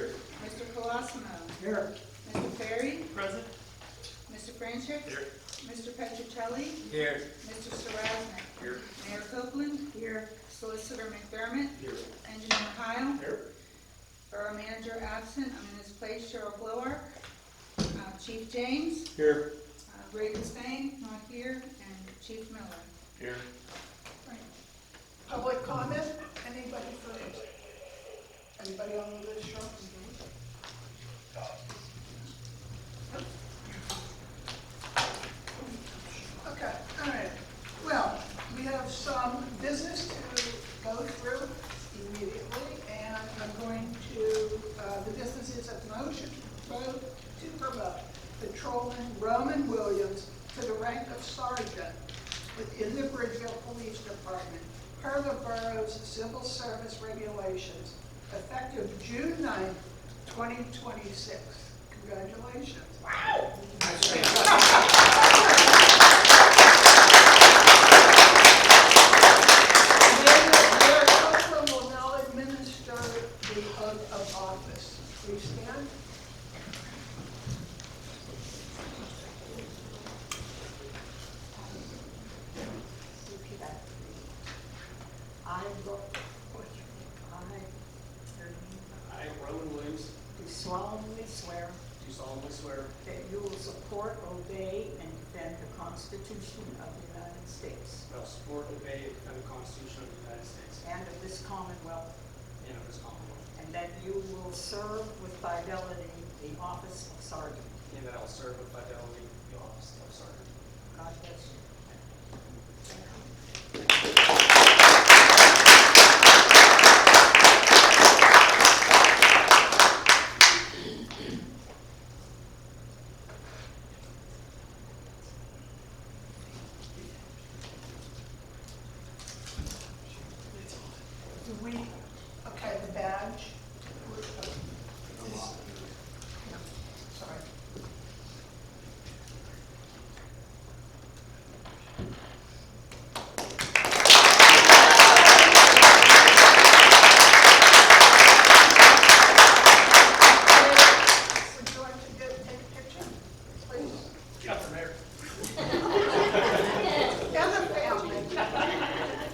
Here. Mr. Colosimo. Here. Mr. Ferry. Present. Mr. Franchek. Here. Mr. Petrocelli. Here. Mr. Sarasnik. Here. Mayor Copeland. Here. Solicitor McDermott. Here. Engineer Kyle. Here. Borough Manager absent. I'm in his place, Cheryl Blower. Chief James. Here. Braden Spain, not here, and Chief Miller. Here. Public comment? Anybody first? Anybody on the list, Sean? Okay, all right. Well, we have some business to go through immediately, and I'm going to, the business is a motion to promote Patrolman Roman Williams to the rank of sergeant within the Bridgeville Police Department per the borough's civil service regulations, effective June 9th, 2026. Congratulations. Wow! Mayor Copeland will now administer the oath of office. Please stand. Repeat after me. I, Roman Williams, Do solemnly swear do solemnly swear that you will support, obey, and defend the Constitution of the United States that I will support, obey, and defend the Constitution of the United States and of this Commonwealth, and of this Commonwealth, and that you will serve with fidelity the office of sergeant. and that I will serve with fidelity the office of sergeant. God bless you. Do we, okay, the badge. Sorry. Would you like to take a picture, please? Got the mayor. And the family.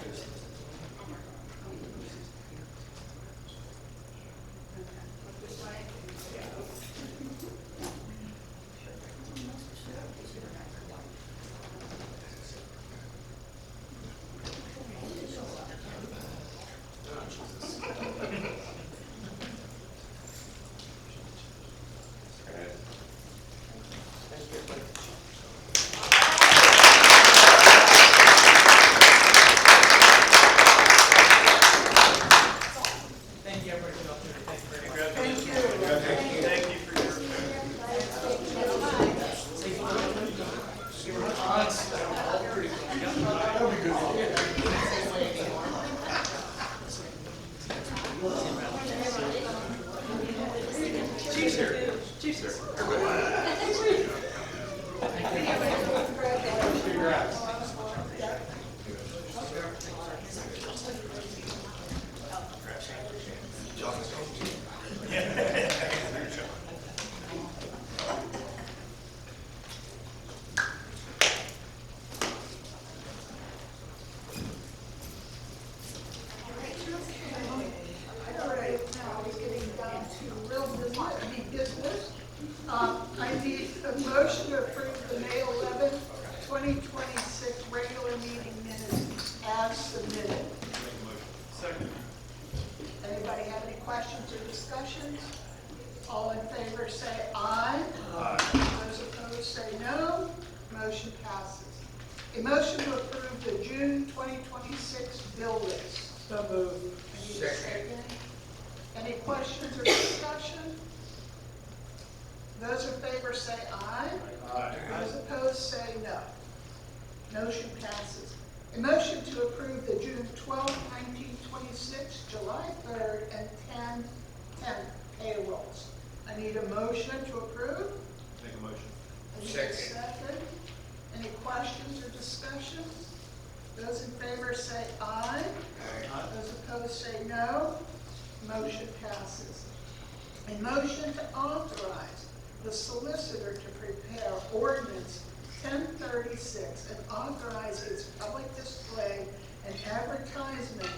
Thank you, everybody, for the opportunity. Thank you very much. Thank you. Thank you for your. Chief's here. Chief's here. Congrats. All right, now we're getting down to real business. I need a motion to approve the May 11th, 2026 regular meeting minutes as submitted. Second. Anybody have any questions or discussions? All in favor say aye. Those opposed say no. Motion passes. A motion to approve the June 2026 bill list. So moved. I need a second. Any questions or discussion? Those in favor say aye. Aye. Those opposed say no. Motion passes. A motion to approve the June 12, 1926, July 3rd, and 10/10 payrolls. I need a motion to approve. Make a motion. I need a second. Any questions or discussions? Those in favor say aye. Those opposed say no. Motion passes. A motion to authorize the solicitor to prepare ordinance 1036 and authorize its public display and advertisement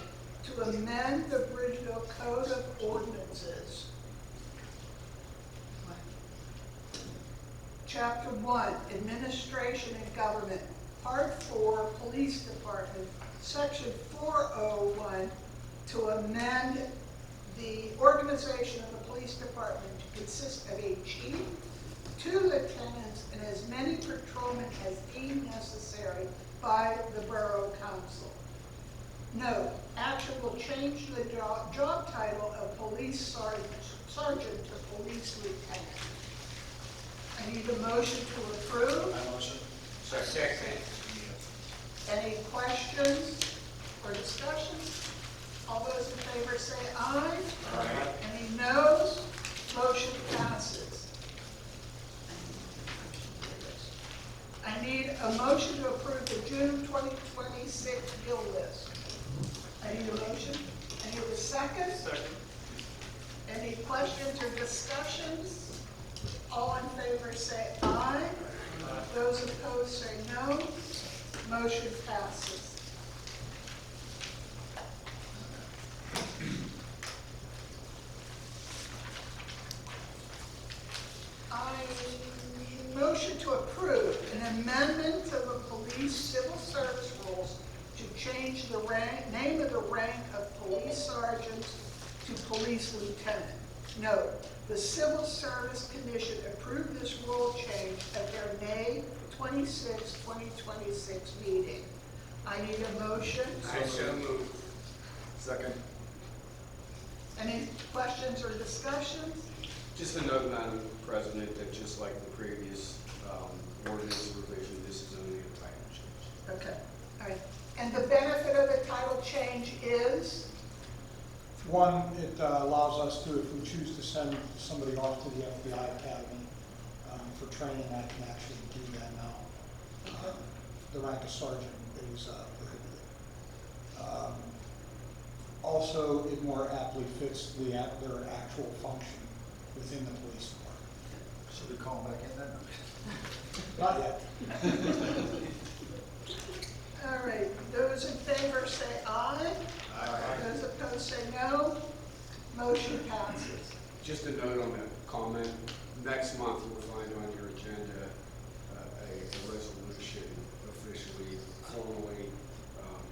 to amend the Bridgeville Code of Ordinances. Chapter 1, Administration and Government, Part 4, Police Department, Section 401, to amend the organization of the police department to consist of a chief, 2 lieutenants, and as many patrolmen as deemed necessary by the Borough Council. Note, action will change the job title of police sergeant to police lieutenant. I need a motion to approve. Motion. Second. Any questions or discussions? All those in favor say aye. Aye. Any noes? Motion passes. I need a motion to approve the June 2026 bill list. I need a motion. I need a second. Second. Any questions or discussions? All in favor say aye. Those opposed say no. Motion passes. I motion to approve an amendment to the police civil service rules to change the name of the rank of police sergeants to police lieutenant. Note, the Civil Service Commission approved this rule change at their May 26, 2026 meeting. I need a motion. I so move. Second. Any questions or discussions? Just a note, Madam President, that just like the previous ordinance revision, this is only a title change. Okay, all right. And the benefit of the title change is? One, it allows us to, if we choose to send somebody off to the FBI Academy for training, I can actually do that now. The rank of sergeant is prohibited. Also, it more aptly fits their actual function within the police department. Should we call back in then? Not yet. All right, those in favor say aye. Aye. Those opposed say no. Motion passes. Just a note on that comment. Next month, you'll find on your agenda a resolution officially, formally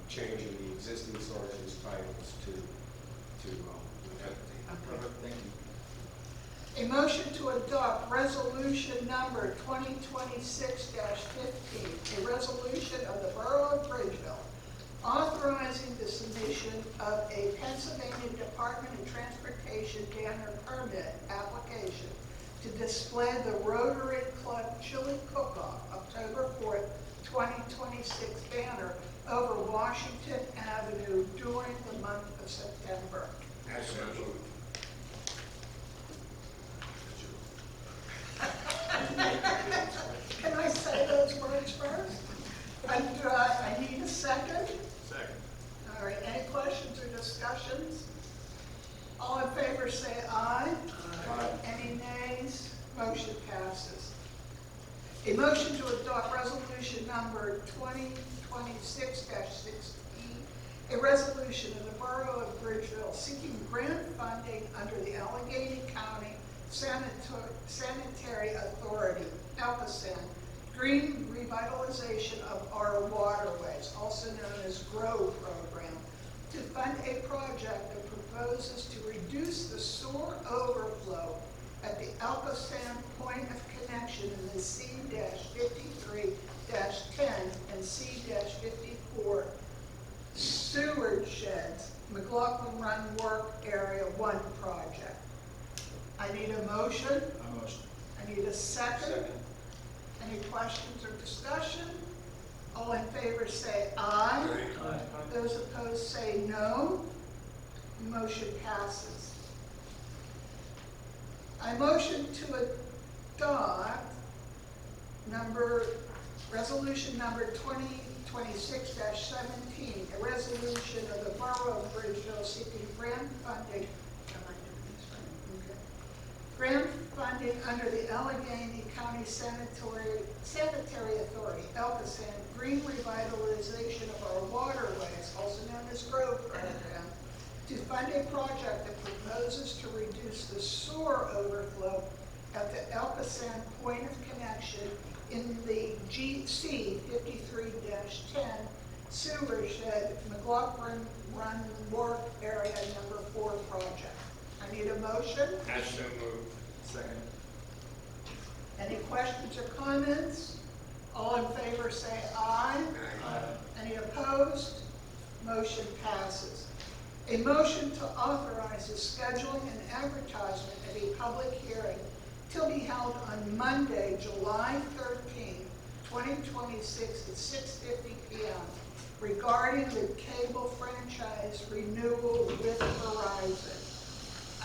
changing the existing sergeant's titles to lieutenant. Thank you. A motion to adopt resolution number 2026-15, a resolution of the Borough of Bridgeville authorizing the submission of a Pennsylvania Department of Transportation banner permit application to display the Rotary Club Chili Cook-Off October 4th, 2026 banner over Washington Avenue during the month of September. Absolutely. Can I say those words first? I need a second. Second. All right, any questions or discussions? All in favor say aye. Aye. Any nays? Motion passes. A motion to adopt resolution number 2026-16, a resolution of the Borough of Bridgeville seeking grant funding under the Allegheny County Sanitary Authority, ALCASAN, Green Revitalization of Our Waterways, also known as GROW program, to fund a project that proposes to reduce the sewer overflow at the ALCASAN point of connection in the C-53-10 and C-54 sewage sheds, McLaughlin Run Work Area 1 project. I need a motion. I motion. I need a second. Any questions or discussion? All in favor say aye. Aye. Those opposed say no. Motion passes. I motion to adopt resolution number 2026-17, a resolution of the Borough of Bridgeville seeking grant funding. Am I doing this right? Okay. under the Allegheny County Sanitary Authority, ELCASAN, green revitalization of our waterways, also known as GROW program, to fund a project that proposes to reduce the sewer overflow at the ELCASAN point of connection in the GC 53-10 sewer shed, McLaughlin Run Wharf Area Number 4 project. I need a motion. I so move. Second. Any questions or comments? All in favor say aye. Aye. Any opposed? Motion passes. A motion to authorize the scheduling and advertisement of a public hearing to be held on Monday, July 13, 2026 at 6:50 p.m. regarding the cable franchise renewal with Verizon.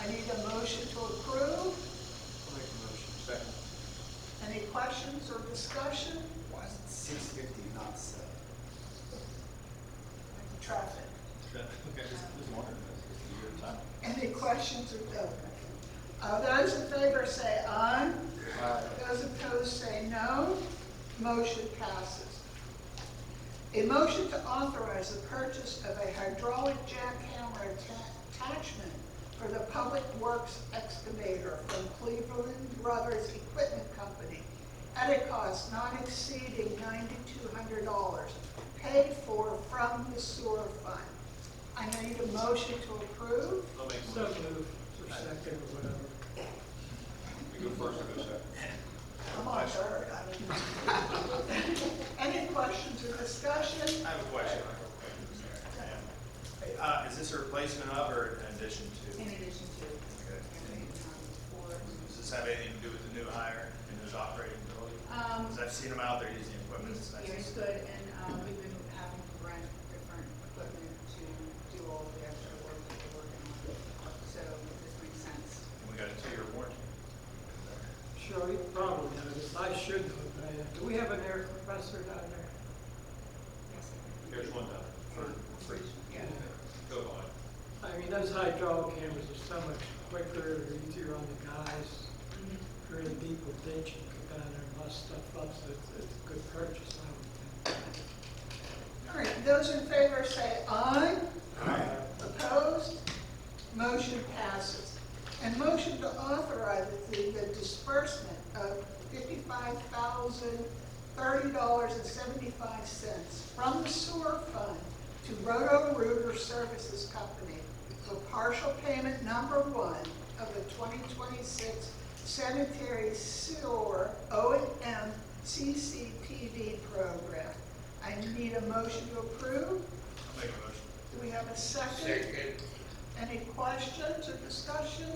I need a motion to approve. I'll make a motion. Second. Any questions or discussion? Why is it 650, not 7? Traffic. Okay, just wondering, that's a year time. Any questions or those in favor say aye. Aye. Those opposed say no. Motion passes. A motion to authorize the purchase of a hydraulic jackhammer attachment for the Public Works excavator from Cleveland Brothers Equipment Company at a cost not exceeding $9,200, paid for from the sewer fund. I need a motion to approve. I'll make a So motion. move, or second, or whatever. You go first or go second? I'm on third. Any questions or discussion? I have a question. Is this a replacement of or an addition to? In addition to, Okay. for, Does this have anything to do with the new hire and his operating ability? Because I've seen him out there using equipment. It's nice. he's good, and we've been having to rent different equipment to do all the extra work that we're working on. So this makes sense. And we got a 2-year warranty. Sure, you probably know this, I should know, but do we have an air compressor down there? Yes. Here's one down. Yeah. Go on. I mean, those hydraulic cameras are so much quicker, they're easier on the guys. If you're in a deep ditch, you can go down there and bust stuff up, so it's a good purchase, I would think. All right, those in favor say aye. Aye. Opposed? Motion passes. And motion to authorize the disbursement of $55,030.75 from the sewer fund to Roto-Rooter Services Company for partial payment number 1 of the 2026 sanitary sewer O&M CCTV program. I need a motion to approve. I'll make a motion. Do we have a second? Second. Any questions or discussion?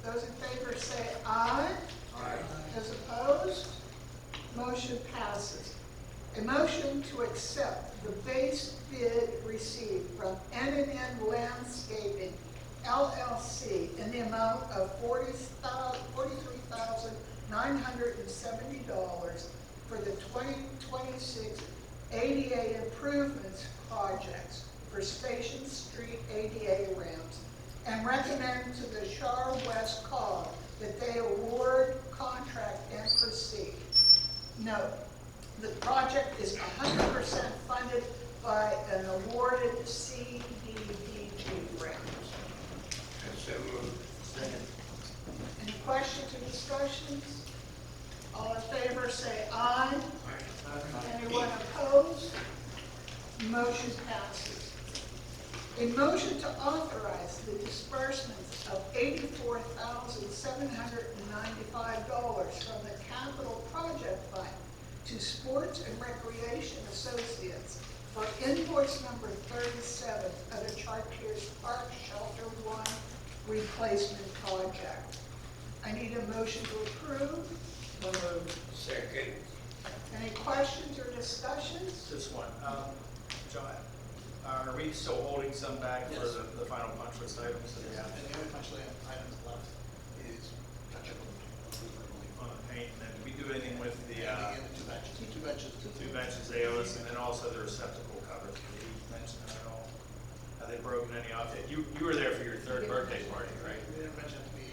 Those in favor say aye. Aye. Those opposed? Motion passes. A motion to accept the base bid received from N&N Landscaping LLC in the amount of $43,970 for the 2026 ADA improvements projects for Station Street ADA ramps, and recommend to the Shar West COG that they award contract and proceed. Note, the project is 100% funded by an awarded CDBG grant. I so move. Second. Any questions or discussions? All in favor say aye. Anyone opposed? Motion passes. A motion to authorize the disbursements of $84,795 from the Capital Project Fund to Sports and Recreation Associates for invoice number 37 of the Chartiers Park Shelter 1 replacement project. I need a motion to approve. So moved. Second. Any questions or discussions? Just one. John, are we still holding some back for Yes. the final punch list items that we have? And the only punch list items left is touch up on On the paint, and then did we do anything with the, and the 2 benches. The 2 benches. the 2 benches they owe us, and then also the receptacle covers? Did he mention that at all? Have they broken any off yet? You were there for your 3rd birthday party, right? You didn't mention it to me.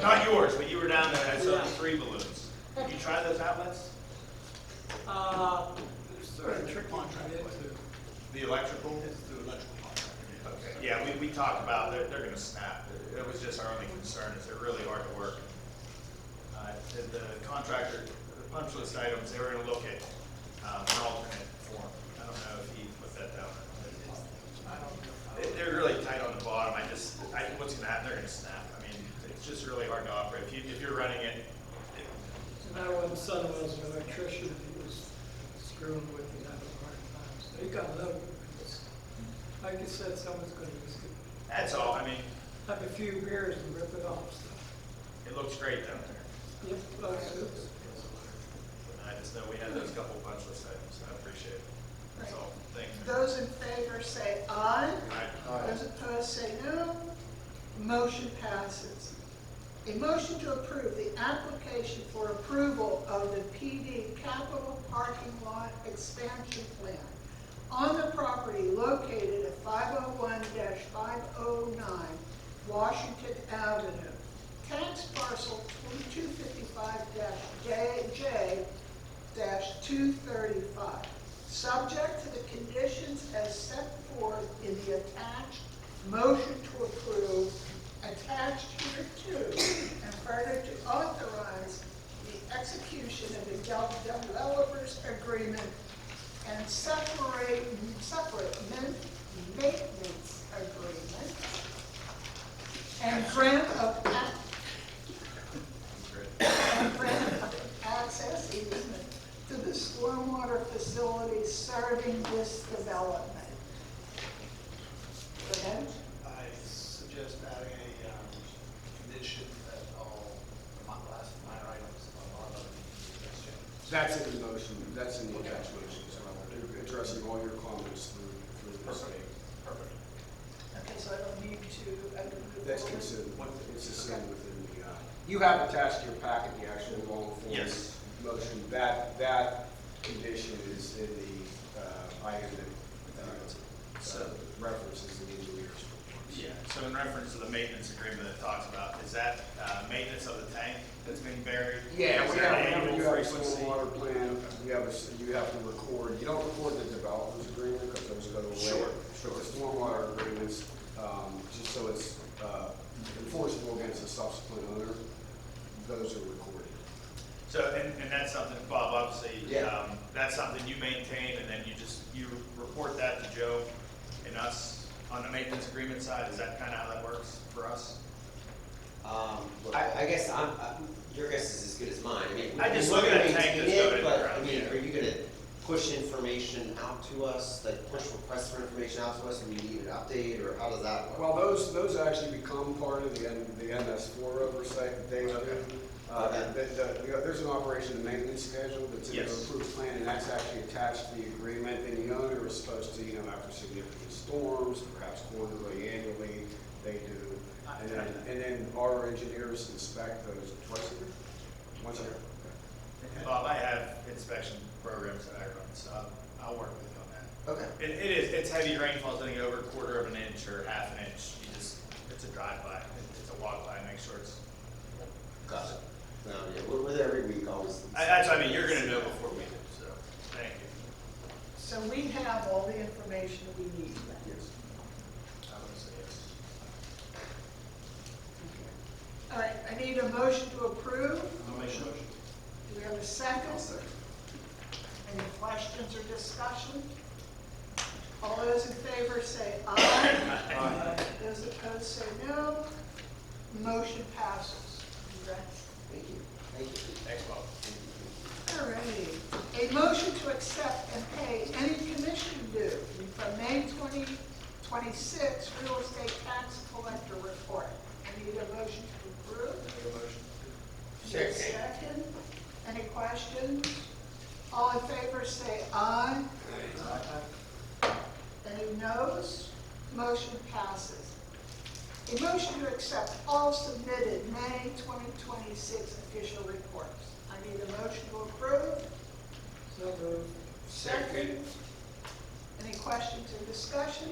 Not yours, but you were were down there, I saw the 3 balloons. Did you try those outlets? It's sort of tricky to get into. The electrical? It's through electrical contractor. Okay. Yeah, we talked about, they're gonna snap. It was just our only concern, is they're really hard to work. The contractor, the punch list items, they were gonna look at an alternate form. I don't know if he put that down. They're really tight on the bottom. What's gonna happen, they're gonna snap. I mean, it's just really hard to operate. If you're running it, And I when son was an electrician, he was screwing with it, having a hard time. So he got low. Like you said, someone's gonna just that's all. I mean, have a few beers and rip it off. So, it looks great down there. yep, looks good. I just know we had those couple punch list items. I appreciate it. That's all. Thank you. Those in favor say aye. Aye. Those opposed say no. Motion passes. A motion to approve the application for approval of the PD Capital Parking Lot Expansion Plan on the property located at 501-509 Washington Avenue, tax parcel 2255-J-235, subject to the conditions as set forth in the attached motion to approve, attached here too, and further to authorize the execution of the developers agreement and separate maintenance agreement and grant of access easement to the stormwater facilities serving this development. Go ahead. I suggest adding a condition that all last minor items are the exchange. That's in the motion, that's in the attached motion as well. They're addressing all your comments through this. Perfect. Okay, so I don't need to, I can move That's forward. considered, it's assumed within the, you have attached to your packet the actual long form Yes. motion. That condition is in the item that references the engineer's report. Yeah, so in reference to the maintenance agreement that talks about, is that maintenance of the tank that's being buried? Yeah, Is we there have, an whenever annual you have a frequency? stormwater plan, you have to record, you don't record the developer's agreement because those go away. Sure. But the stormwater agreements, just so it's enforceable against a subsequent owner, those are recorded. So, and that's something, Bob, obviously, Yeah. that's something you maintain, and then you report that to Joe and us on the maintenance agreement side. Is that kind of how that works for us? I guess your guess is as good as mine. I mean, I just we're look at gonna a tank maintain that's going it, in the but, ground, I mean, yeah. are you gonna push information out to us, like push requests for information out to us when you need an update, or how does that work? Well, those actually become part of the MS4 oversight that they do. There's an operation and maintenance schedule that's in the Yes. approved plan, and that's actually attached to the agreement. And the owner is supposed to, after significant storms, perhaps quarterly, annually, they do. And then our engineers inspect those twice a year? Once a year? Bob, I have inspection programs that I run, so I'll work with you on that. Okay. It's heavy rainfalls, anything over a quarter of an inch or half an inch. It's a drive-by, it's a walk-by, make sure it's. Got it. No, yeah, we're there every week, always. That's what I mean, you're gonna know before we do, so, thank you. So we have all the information we need. Yes. I would say yes. All right, I need a motion to approve. I'll make a motion. Do we have a second? Any questions or discussion? All those in favor say aye. Aye. Those opposed say no. Motion passes. Congrats. Thank you. Thank you. Thanks, Bob. All righty. A motion to accept and pay any commission due from May 2026 real estate tax collector report. I need a motion to approve. Need a second. Any questions? All in favor say aye. Any noes? Motion passes. A motion to accept all submitted May 2026 official reports. I need a motion to approve. So moved. Second. Any questions or discussion?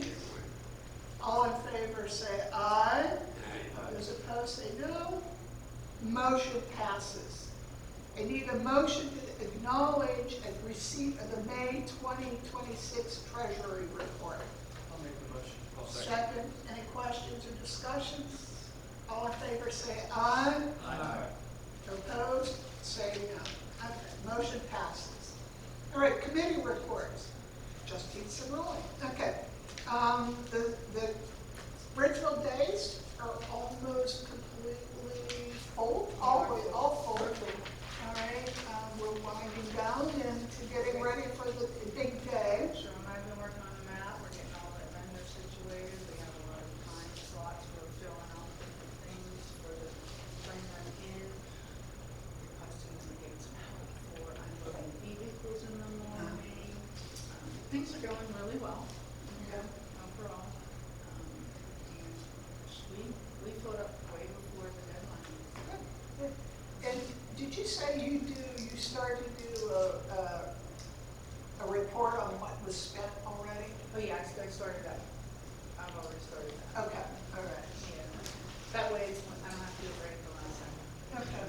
All in favor say aye. Those opposed say no. Motion passes. I need a motion to acknowledge and receipt of the May 2026 Treasury Report. I'll make the motion. I'll Second, any questions or discussions? All in favor say aye. Aye. Opposed, say no. Okay, motion passes. All right, committee reports. Justine Simroli. Okay. The Bridgeville days are almost completely full, always all full. All right, we're winding down and getting ready for the big day. So I've been working on the map, we're getting all that vendor situated, we have a lot of time slots, we're filling out different things for the, bring them in. Requesting them to get some help for unloading vehicles in the morning. Things are going really well, Okay. overall. And we filled up way before the deadline. Good. And did you say you started to do a report on what was spent already? Oh, yeah, I started that. I've already started that. Okay, all right. Yeah. That way, I don't have to do it right the last second. Okay.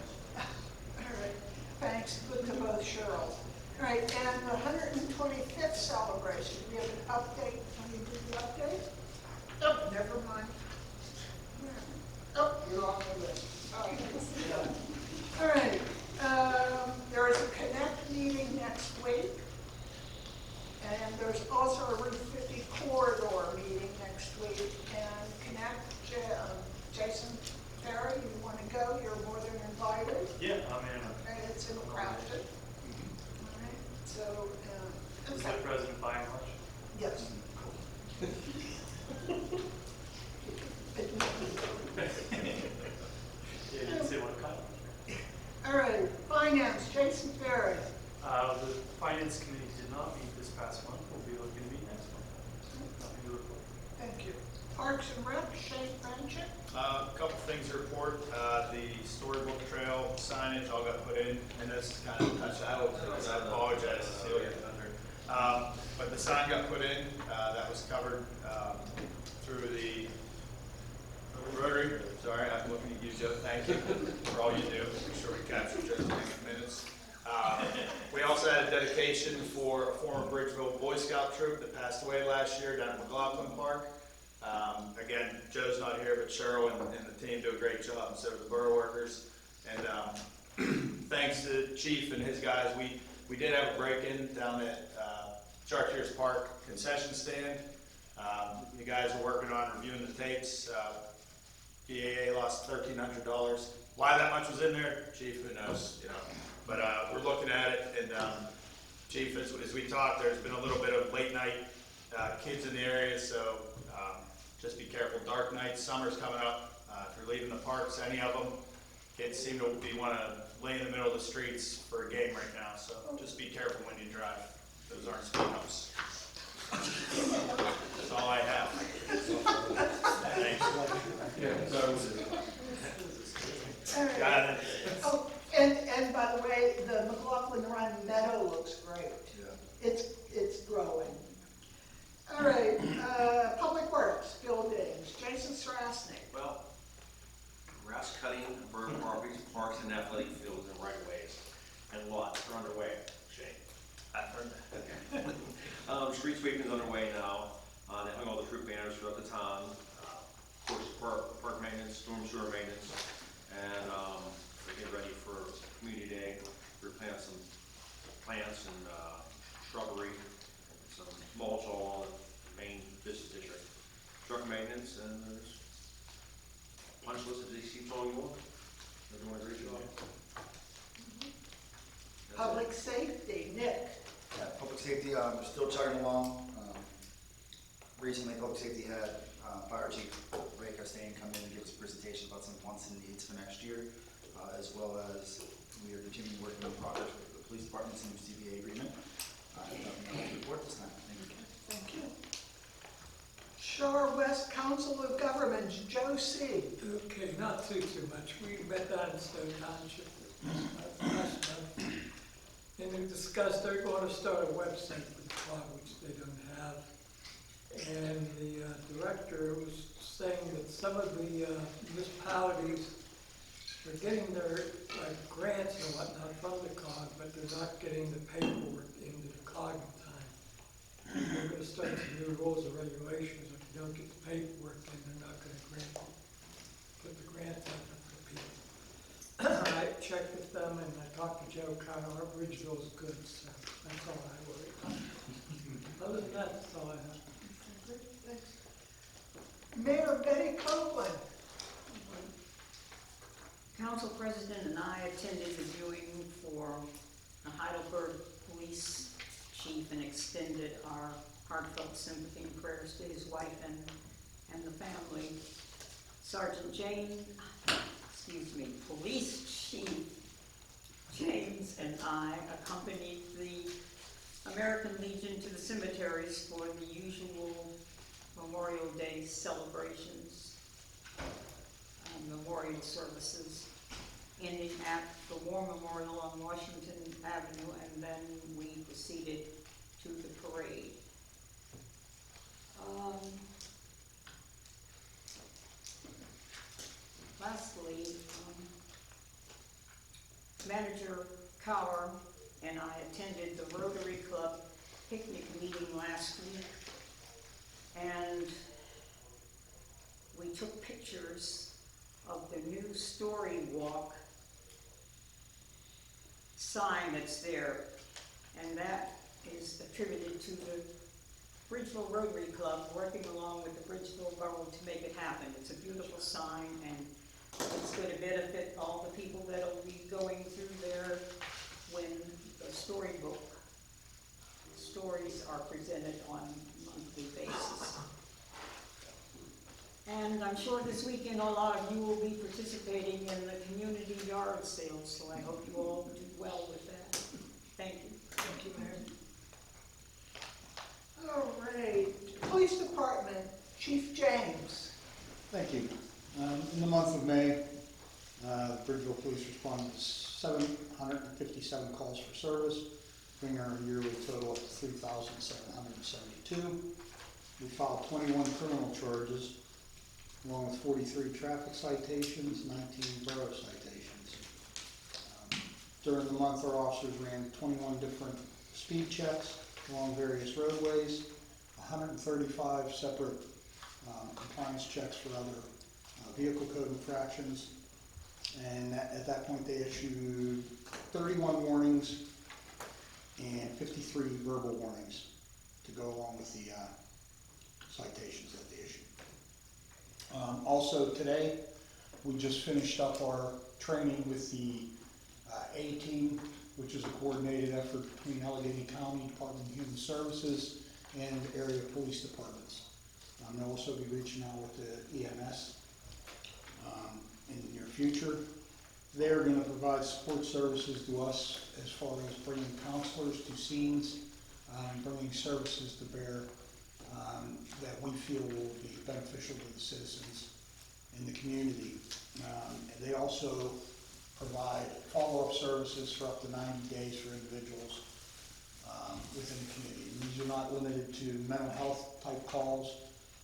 All right. Thanks. Good to both Cheryls. All right, and the 125th celebration, we have an update. Can you do the update? Oh, never mind. Oh, you're on the list. All right. There is a Connect meeting next week. And there's also a Route 50 corridor meeting next week. And Connect, Jason Terry, you want to go? You're more than invited. Yeah, I'm in. And it's in Crafton. All right, so, Is the president buying lunch? yes. Yeah, you can say what kind. All right, finance, Jason Ferry. The finance committee did not meet this past month. We'll be looking to meet next month. Nothing to report. Thank you. Parks and Rec, Shane Franchik. A couple things to report. The storybook trail signage all got put in, and this kind of touched out, so I apologize to steal your thunder. But the sign got put in, that was covered through the Rotary. Sorry, I'm looking at you, Joe. Thank you for all you do. Make sure we capture Joe's minutes. We also had a dedication for a former Bridgeville Boy Scout troop that passed away last year down at McLaughlin Park. Again, Joe's not here, but Cheryl and the team do a great job, and so do the borough workers. And thanks to the chief and his guys, we did have a break-in down at Chartiers Park concession stand. You guys are working on reviewing the tapes. PAA lost $1,300. Why that much was in there, chief, who knows, you know. But we're looking at it, and chief, as we talked, there's been a little bit of late night kids in the area, so just be careful. Dark nights, summer's coming up. If you're leaving the parks, any of them, kids seem to want to lay in the middle of the streets for a game right now, so just be careful when you drive. Those aren't speed bumps. That's all I have. Thanks. All right. Got it. Oh, and by the way, the McLaughlin Run meadow looks great. Yeah. It's growing. All right, Public Works, buildings, Jason Strasnick. Well, grass cutting, burn properties, parks and athletic fields and right of ways and lots are underway. Shane. I've heard that. Street sweeping is underway now. They hung all the troop banners throughout the town. Of course, park maintenance, storm sewer maintenance, and they get ready for community day. We're planting some plants and shrubbery, some mulch all along the main business district. Truck maintenance, and there's punch list of DC all you want. They're doing a great job. That's Public it. safety, Nick. Yeah, public safety, we're still chugging along. Recently, public safety had Fire Chief Ray Costain come in and give us a presentation about some wants and needs for next year, as well as we are continuing working on progress with the police department's new CBA agreement. Nothing else to report this time. Thank you. Thank you. Shore West Council of Governments, Joe C. Okay, not too much. We met down in Stone Township last month. And we discussed they're going to start a website for the club, which they don't have. And the director was saying that some of the municipalities they're getting their grants and whatnot from the COG, but they're not getting the paperwork into the COG in time. They're gonna start some new rules and regulations. If you don't get the paperwork, then they're not gonna put the grant out there for people. I checked with them and I talked to Joe Kyle. Our bridge bill's good, so that's all I worry about. Other than that, that's all I have. Thanks. Mayor Betty Copeland. Council President and I attended the viewing for the Heidelberg Police Chief and extended our heartfelt sympathy and prayers to his wife and the family. Sergeant Police Chief James and I accompanied the American Legion to the cemeteries for the usual Memorial Day celebrations, memorial services, ending at the War Memorial on Washington Avenue, and then we proceeded to the parade. Lastly, Manager Cower and I attended the Rotary Club picnic meeting last week, and we took pictures of the new Story Walk sign that's there, and that is attributed to the Bridgeville Rotary Club working along with the Bridgeville Borough to make it happen. It's a beautiful sign, and it's going to benefit all the people that will be going through there when the storybook stories are presented on a monthly basis. And I'm sure this weekend a lot of you will be participating in the community yard sale, so I hope you all do well with that. Thank you. Thank you, Mayor. All right, Police Department, Chief James. Thank you. In the month of May, Bridgeville Police responded to 757 calls for service, bringing our yearly total up to 3,772. We filed 21 criminal charges, along with 43 traffic citations, 19 borough citations. During the month, our officers ran 21 different speed checks along various roadways, 135 separate compliance checks for other vehicle code infractions, and at that point they issued 31 warnings and 53 verbal warnings to go along with the citations that they issued. Also today, we just finished up our training with the A-Team, which is a coordinated effort between Allegheny County Department of Human Services and area police departments. They'll also be reaching out with the EMS in the near future. They're going to provide support services to us as far as bringing counselors to scenes, bringing services to bear that we feel will be beneficial to the citizens in the community. And they also provide follow-up services for up to 90 days for individuals within the community. And these are not limited to mental health type calls.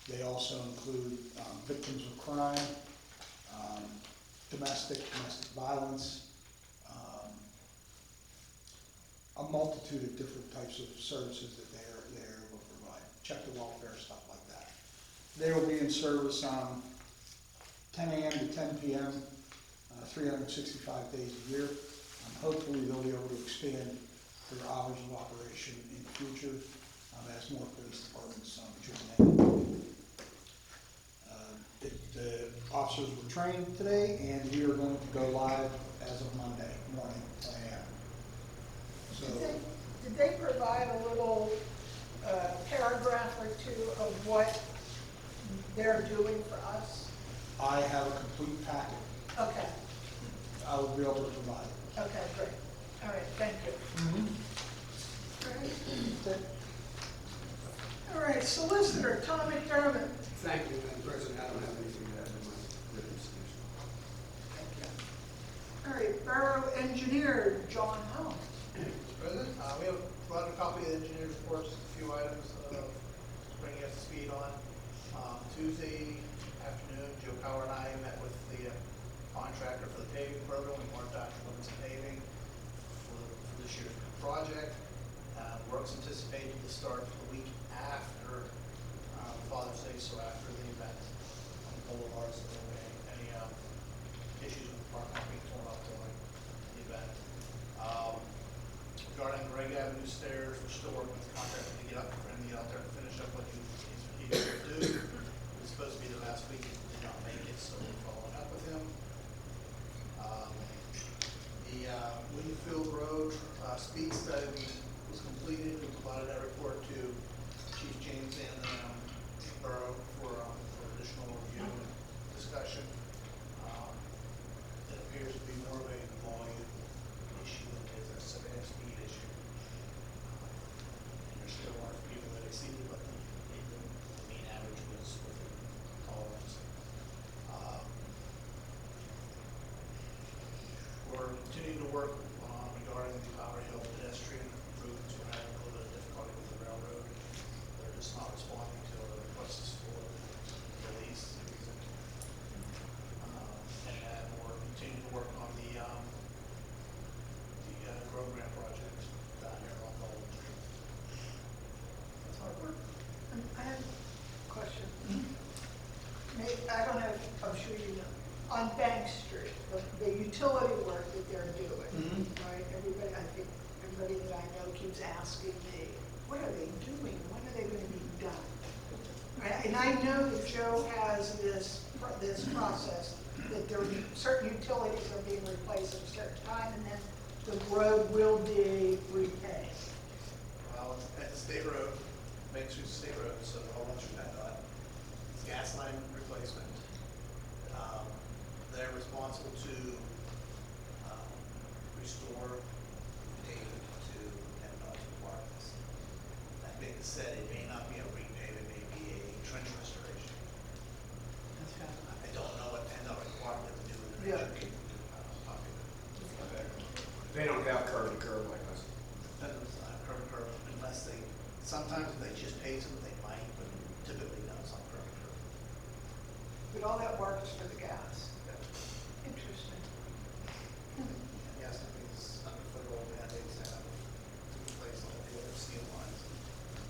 They also include victims of crime, domestic violence, a multitude of different types of services that they're able to provide. Check the welfare, stuff like that. They will be in service on 10 a.m. to 10 p.m., 365 days a year. Hopefully they'll be able to expand their hours of operation in the future as more police departments join in. The officers were trained today, and we are going to go live as of Monday morning, 10 a.m. So, Did they provide a little paragraph or two of what they're doing for us? I have a complete packet. Okay, I will be able to provide it. okay, great. All right, thank you. All right, Solicitor Tom McDermott. Thank you, Madam President. I don't have anything to add to my written submission. Thank you. All right, Borough Engineer John Hull. Mr. President, we have brought a copy of the engineer's report, just a few items bringing us to speed on. Tuesday afternoon, Joe Power and I met with the contractor for the paving program. We marked Dr. Livingston Paving for this year's project. Work's anticipated to start the week after Father's Day, so after the event on the boulevards. If there were any issues with the park not being torn up during the event. Regarding Greg Avenue stairs, we're still working with the contractor to get up for him to get out there and finish up what he's going to do. It was supposed to be the last week, he did not make it, so we're following up with him. The Winfield Road speed study was completed. We provided that report to Chief James and the borough for additional review and discussion. It appears to be more of a volume issue than it is a severe speed issue. There still are people that exceeded, but the mean average was within tolerance. We're continuing to work regarding the Bower Hill pedestrian improvements. We're having a little bit of difficulty with the railroad. They're just not responding to our requests for release. And then we're continuing to work on the road grant project down here on Golden Street. That's hard work. I have a question. I don't know, I'm sure you know. On Bank Street, the utility work that they're doing, right? Everybody, I think, everybody that I know keeps asking me, what are they doing? When are they going to be done? Right? And I know that Joe has this process, that there are certain utilities are being replaced at a certain time, and then the road will be repaid. Well, it's a state road, Main Street's a state road, so the whole bunch of that, it's gas line replacement. They're responsible to restore pavement to PennDOT's requirements. That being said, it may not be a repave, it may be a trench restoration. I don't know what PennDOT required them to do in the region. They don't have curb to curb like us. Curb to curb, unless they, sometimes if they just pave them, they might, but typically no, it's not curb to curb. But all that work is for the gas. Interesting. Yes, I think it's under federal mandates to have to replace all the other steel lines.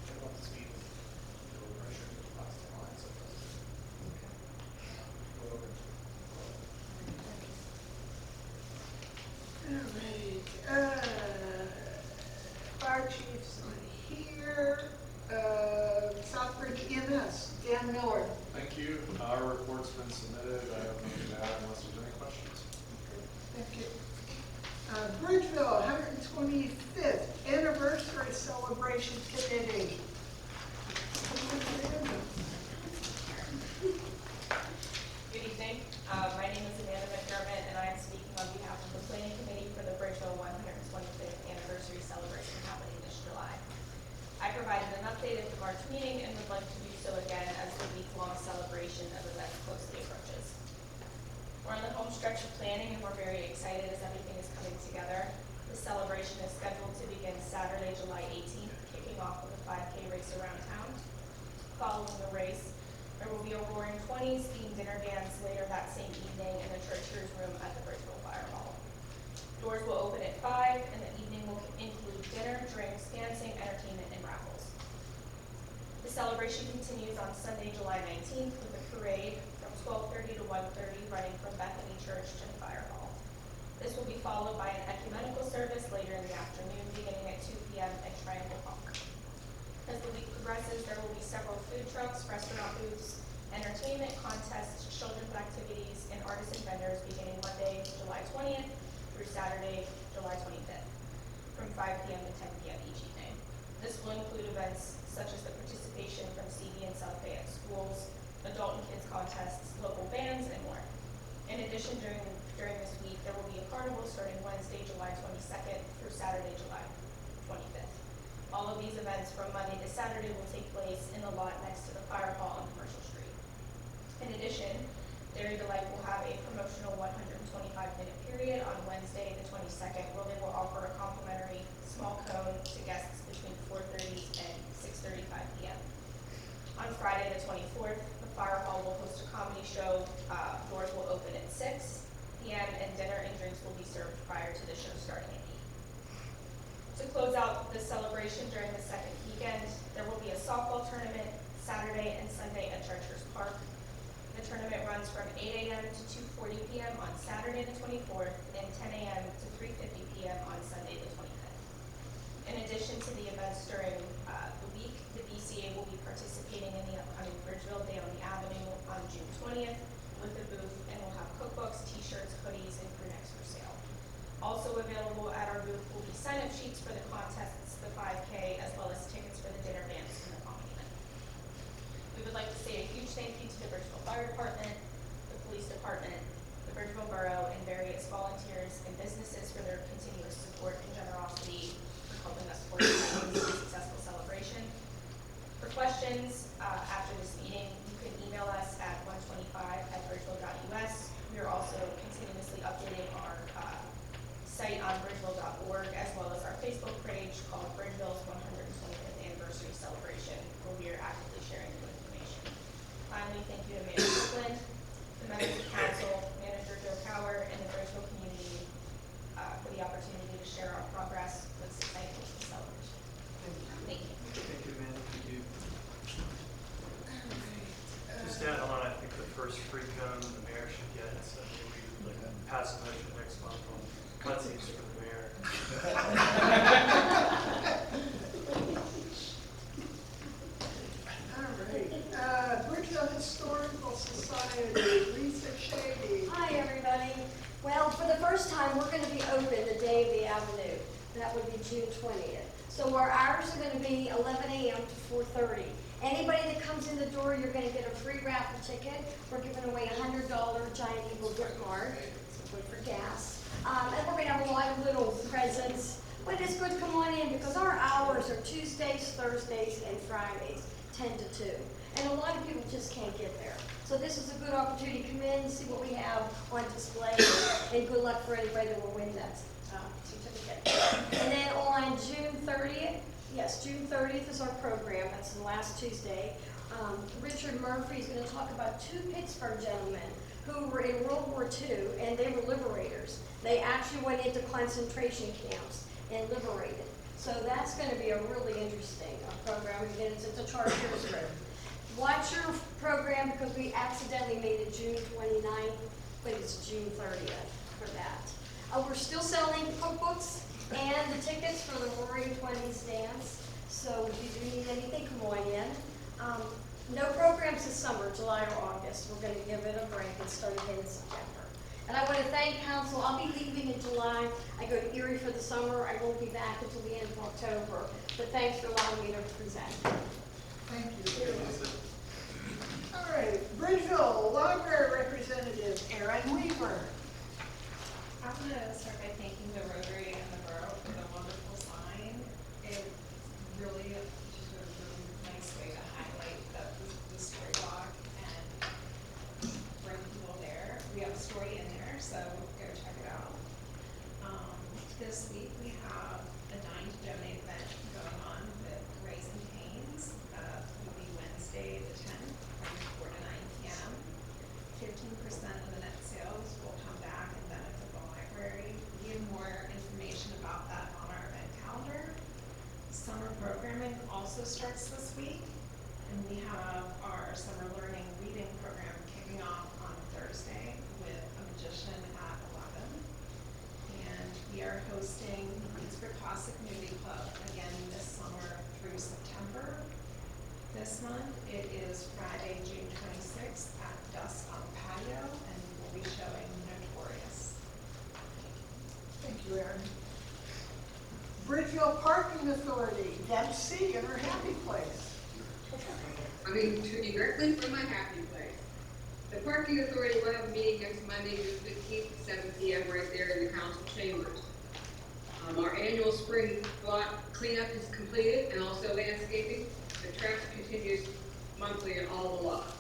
They want the speed of the pressure across the line, so it doesn't go over. All right. Fire chief's on here. Southbridge EMS, Dan Miller. Thank you. Our report's been submitted. I have nothing to add unless there's any questions. Thank you. Bridgeville 125th Anniversary Celebration Committee. Good evening. My name is Amanda McDermott, and I am speaking on behalf of the Planning Committee for the Bridgeville 125th Anniversary Celebration happening this July. I provided an update at the March meeting and would like to do so again as the week-long celebration of events closely approaches. We're on the home stretch of planning, and we're very excited as everything is coming together. The celebration is scheduled to begin Saturday, July 18th, kicking off with a 5K race around town. Following the race, there will be a Roaring 20s themed dinner dance later that same evening in the Churchers Room at the Bridgeville Fire Hall. Doors will open at 5, and the evening will include dinner, drinks, dancing, entertainment, and raffles. The celebration continues on Sunday, July 19th with a parade from 12:30 to 1:30 running from Bethany Church to the Fire Hall. This will be followed by an ecumenical service later in the afternoon beginning at 2 p.m. at Triangle Park. As the week progresses, there will be several food trucks, restaurant booths, entertainment, contests, children's activities, and artisan vendors beginning Monday, July 20th through Saturday, July 25th, from 5 p.m. to 10 p.m. each evening. This will include events such as the participation from CD and South Fayette schools, adult and kids contests, local bands, and more. In addition, during this week, there will be a carnival starting Wednesday, July 22nd through Saturday, July 25th. All of these events from Monday to Saturday will take place in the lot next to the Fire Hall on Commercial Street. In addition, Dairy Delight will have a promotional 125-minute period on Wednesday, the 22nd, where they will offer a complimentary small cone to guests between 4:30 and 6:35 p.m. On Friday, the 24th, the Fire Hall will host a comedy show. Doors will open at 6. p.m., and dinner and drinks will be served prior to the show starting at 8. To close out the celebration during the second weekend, there will be a softball tournament Saturday and Sunday at Chartiers Park. The tournament runs from 8 a.m. to 2:40 p.m. on Saturday the 24th and 10 a.m. to 3:50 p.m. on Sunday the 25th. In addition to the events during the week, the BCA will be participating in the upcoming Bridgeville Day on the Avenue on June 20th with a booth, and we'll have cookbooks, t-shirts, hoodies, and crew necks for sale. Also available at our booth will be sign-up sheets for the contests, the 5K, as well as tickets for the dinner dance and the comedy night. We would like to say a huge thank you to the Bridgeville Fire Department, the Police Department, the Bridgeville Borough, and various volunteers and businesses for their continuous support and generosity for helping us organize a successful celebration. For questions after this meeting, you can email us at 125@bridgeville.us. We are also continuously updating our site on bridgeville.org, as well as our Facebook page called Bridgeville's 125th Anniversary Celebration, where we are actively sharing new information. Finally, thank you to Mayor Copeland, the members of council, Manager Joe Cower, and the Bridgeville community for the opportunity to share our progress with this exciting celebration. Thank you. Thank you, Amanda. Thank you. Just add on, I think the first free cone the mayor should get, so maybe we pass a motion next month on cutscenes for the mayor. All right, Bridgeville Historical Society, Lisa Shady. Hi, everybody. Well, for the first time, we're going to be open the day of the Avenue. That would be June 20th. So our hours are going to be 11 a.m. to 4:30. Anybody that comes in the door, you're going to get a free raffle ticket. We're giving away a $100 Giant Eagle gift card, so good for gas. And we're going to have a lot of little presents. But it's good to come on in because our hours are Tuesdays, Thursdays, and Fridays, 10 to 2. And a lot of people just can't get there. So this is a good opportunity to come in, see what we have on display, and good luck for anybody that will win that certificate. And then on June 30th, yes, June 30th is our program. That's the last Tuesday. Richard Murphy is going to talk about two Pittsburgh gentlemen who were in World War II, and they were liberators. They actually went into concentration camps and liberated. So that's going to be a really interesting program. Again, it's a Chartiers group. Watch your program because we accidentally made it June 29th, but it's June 30th for that. We're still selling cookbooks and the tickets for the Roaring Twenties dance. So if you do need anything, come on in. No programs this summer, July or August. We're going to give it a break and start again in September. And I want to thank council. I'll be leaving in July. I go to Erie for the summer. I won't be back until the end of October. But thanks for allowing me to present. Thank you. All right, Bridgeville Library Representative Erin Weaver. I'm going to start by thanking the Rotary and the Borough for the wonderful sign. It's really just a really nice way to highlight the story walk and bring people there. We have a story in there, so go check it out. This week we have a Dine to Donate event going on with Raising Cane's. It will be Wednesday the 10th from 4 to 9 p.m. 15% of the net sales will come back and benefit the library. We have more information about that on our event calendar. Summer programming also starts this week, and we have our summer learning reading program kicking off on Thursday with a magician at 11. And we are hosting Pittsburgh Classic Movie Club again this summer through September. This month, it is Friday, June 26th at dusk on the patio, and we'll be showing Notorious. Thank you, Erin. Bridgeville Parking Authority, Deb C. in her happy place. Coming to you directly from my happy place. The Parking Authority will have a meeting next Monday, June 15th at 7 p.m. right there in the council chambers. Our annual spring block cleanup is completed and also landscaping. The trash continues monthly in all the lots.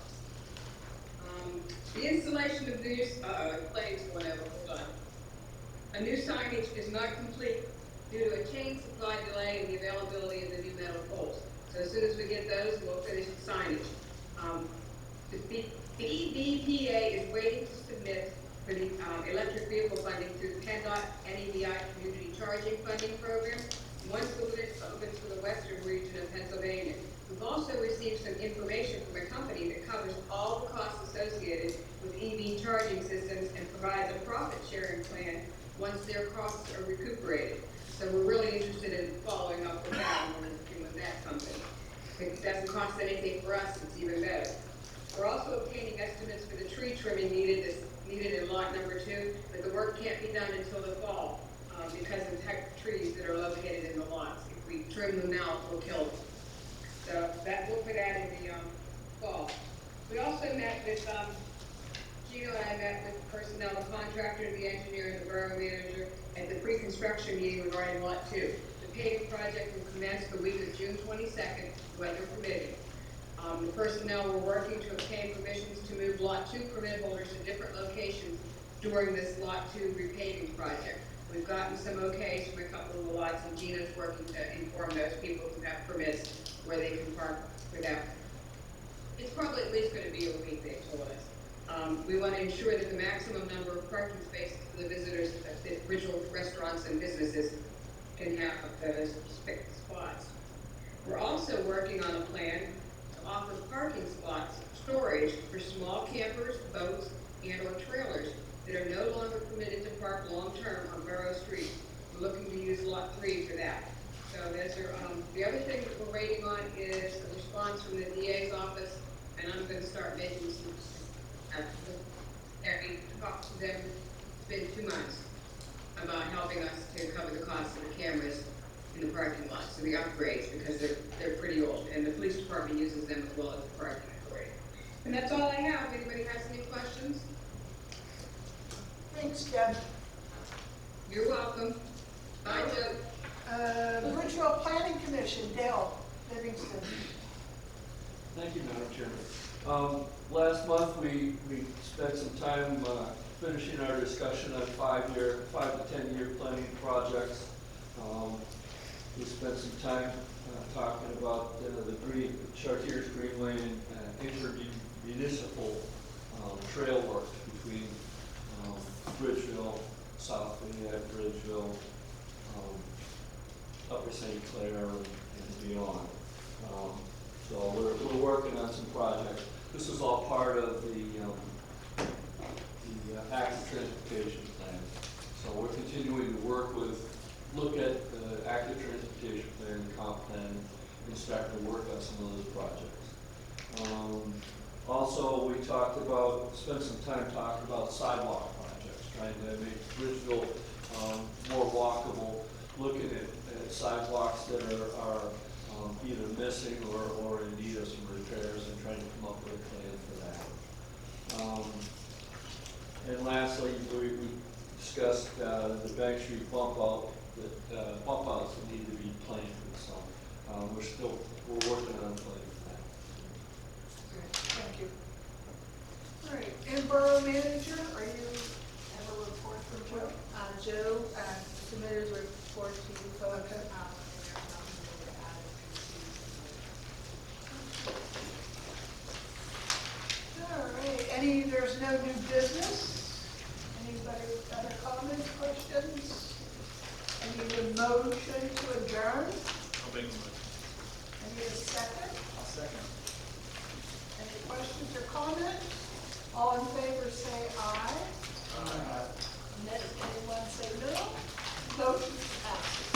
The installation of new, hold on. A new signage is not complete due to a chain supply delay in the availability of the new metal poles. So as soon as we get those, we'll finish the signage. The BBPA is waiting to submit for the electric vehicle funding through the PennDOT NEVI Community Charging Funding Program, one open to the western region of Pennsylvania. We've also received some information from a company that covers all the costs associated with EV charging systems and provides a profit-sharing plan once their costs are recuperated. So we're really interested in following up with that and working with that company. If it doesn't cost anything for us, it's even better. We're also obtaining estimates for the tree trimming needed in lot number 2, but the work can't be done until the fall because of the type of trees that are located in the lots. If we trim them now, we'll kill them. So we'll put that in the fall. We also met with, Gino and I met with the personnel, the contractor, the engineer, and the borough manager at the pre-construction meeting regarding lot 2. The paving project will commence the week of June 22nd, weather permitting. The personnel were working to obtain permissions to move lot 2 permit holders to different locations during this lot 2 repaving project. We've gotten some okays from a couple of the lots, and Gina's working to inform those people who have permits where they can park without. It's probably at least going to be a week, they told us. We want to ensure that the maximum number of parking spaces for the visitors at the original restaurants and businesses can have those spots. We're also working on a plan to offer parking spots storage for small campers, boats, and or trailers that are no longer permitted to park long-term on Borough Street. We're looking to use lot 3 for that. So those are, the other thing that we're waiting on is a response from the DA's office, and I'm going to start making some, talk to them, it's been 2 months, about helping us to cover the cost of the cameras in the parking lot, so the upgrades, because they're pretty old, and the police department uses them as well as the parking authority. And that's all I have. Anybody has any questions? Thanks, Deb. You're welcome. Bye, Joe. Bridgeville Planning Commission, Dale Livingston. Thank you, Madam Chairman. Last month, we spent some time finishing our discussion on 5 to 10 year planning projects. We spent some time talking about the Chartiers Green Lane intermunicipal trail work between Bridgeville, South Fayette, Bridgeville, Upper St. Clair, and beyond. So we're working on some projects. This is all part of the active transportation plan. So we're continuing to look at the active transportation plan, comp plan, and start to work on some of those projects. Also, we spent some time talking about sidewalk projects, trying to make Bridgeville more walkable, looking at sidewalks that are either missing or in need of some repairs, and trying to come up with a plan for that. And lastly, we discussed the Bank Street bump outs that need to be planted. So we're working on a plan for that. Great, thank you. All right, and Borough Manager, have a report from Joe? Joe submitted his report to you folks. Okay. All right, there's no new business? Anybody with other comments, questions? I need a motion to adjourn. I'll make a motion. I need a second. I'll second. Any questions or comments? All in favor say aye. Aye. Anyone say no? Motion passes.